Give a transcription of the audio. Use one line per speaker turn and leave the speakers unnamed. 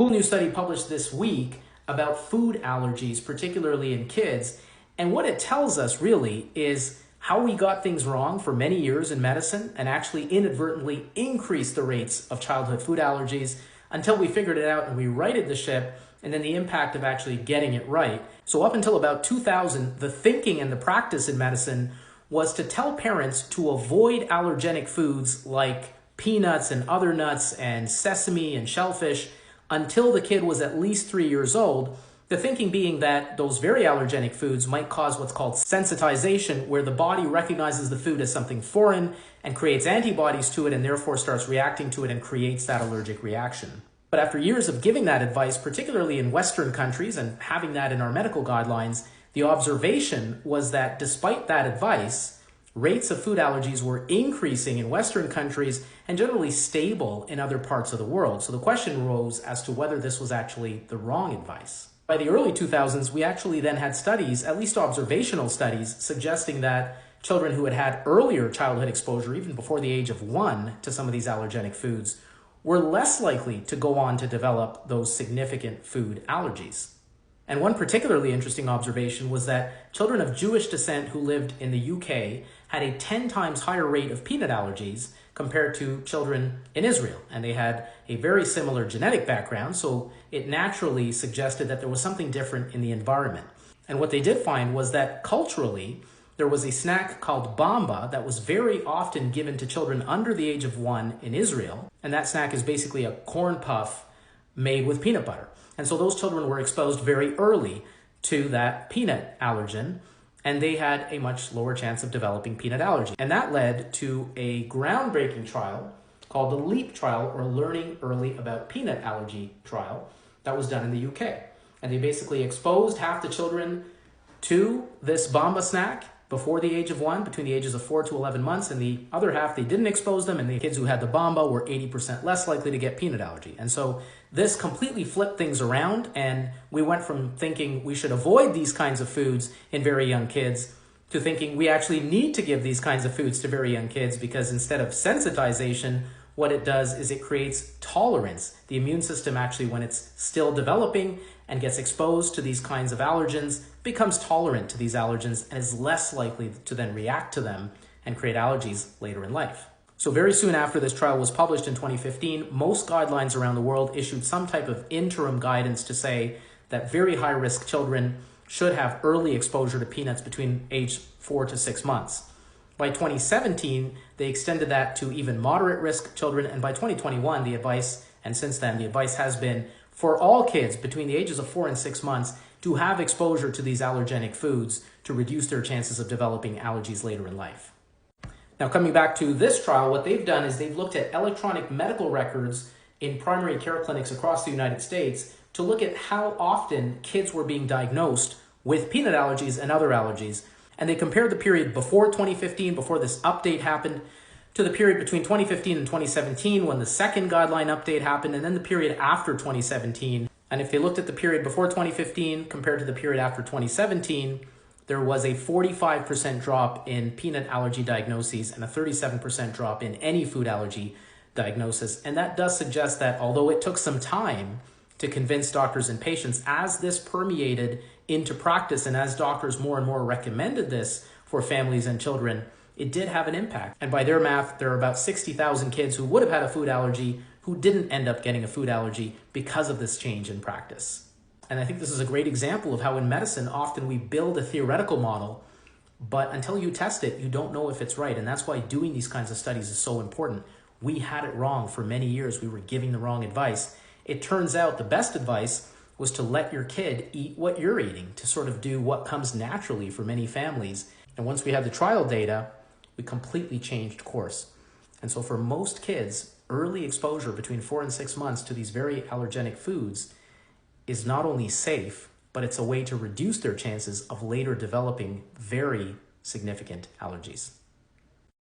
cool new study published this week about food allergies, particularly in kids. And what it tells us really is how we got things wrong for many years in medicine and actually inadvertently increased the rates of childhood food allergies until we figured it out and we righted the ship, and then the impact of actually getting it right. So up until about 2000, the thinking and the practice in medicine was to tell parents to avoid allergenic foods like peanuts and other nuts and sesame and shellfish until the kid was at least 3 years old. The thinking being that those very allergenic foods might cause what's called sensitization, where the body recognizes the food as something foreign and creates antibodies to it and therefore starts reacting to it and creates that allergic reaction. But after years of giving that advice, particularly in Western countries and having that in our medical guidelines, the observation was that despite that advice, rates of food allergies were increasing in Western countries and generally stable in other parts of the world. So the question arose as to whether this was actually the wrong advice. By the early 2000s, we actually then had studies, at least observational studies, suggesting that children who had had earlier childhood exposure, even before the age of 1, to some of these allergenic foods, were less likely to go on to develop those significant food allergies. And one particularly interesting observation was that children of Jewish descent who lived in the UK had a 10 times higher rate of peanut allergies compared to children in Israel. And they had a very similar genetic background, so it naturally suggested that there was something different in the environment. And what they did find was that culturally, there was a snack called bamba that was very often given to children under the age of 1 in Israel. And that snack is basically a corn puff made with peanut butter. And so those children were exposed very early to that peanut allergen, and they had a much lower chance of developing peanut allergy. And that led to a groundbreaking trial called the LEAP trial, or Learning Early About Peanut Allergy trial, that was done in the UK. And they basically exposed half the children to this bamba snack before the age of 1, between the ages of 4 to 11 months, and the other half, they didn't expose them, and the kids who had the bamba were 80% less likely to get peanut allergy. And so this completely flipped things around, and we went from thinking we should avoid these kinds of foods in very young kids to thinking we actually need to give these kinds of foods to very young kids, because instead of sensitization, what it does is it creates tolerance. The immune system actually, when it's still developing and gets exposed to these kinds of allergens, becomes tolerant to these allergens and is less likely to then react to them and create allergies later in life. So very soon after this trial was published in 2015, most guidelines around the world issued some type of interim guidance to say that very high-risk children should have early exposure to peanuts between age 4 to 6 months. By 2017, they extended that to even moderate risk children, and by 2021, the advice, and since then, the advice has been for all kids between the ages of 4 and 6 months to have exposure to these allergenic foods to reduce their chances of developing allergies later in life. Now, coming back to this trial, what they've done is they've looked at electronic medical records in primary care clinics across the United States to look at how often kids were being diagnosed with peanut allergies and other allergies. And they compared the period before 2015, before this update happened, to the period between 2015 and 2017 when the second guideline update happened, and then the period after 2017. And if they looked at the period before 2015 compared to the period after 2017, there was a 45% drop in peanut allergy diagnoses and a 37% drop in any food allergy diagnosis. And that does suggest that although it took some time to convince doctors and patients, as this permeated into practice and as doctors more and more recommended this for families and children, it did have an impact. And by their math, there are about 60,000 kids who would have had a food allergy who didn't end up getting a food allergy because of this change in practice. And I think this is a great example of how in medicine, often we build a theoretical model, but until you test it, you don't know if it's right. And that's why doing these kinds of studies is so important. We had it wrong for many years. We were giving the wrong advice. It turns out the best advice was to let your kid eat what you're eating, to sort of do what comes naturally for many families. And once we had the trial data, we completely changed course. And so for most kids, early exposure between 4 and 6 months to these very allergenic foods is not only safe, but it's a way to reduce their chances of later developing very significant allergies.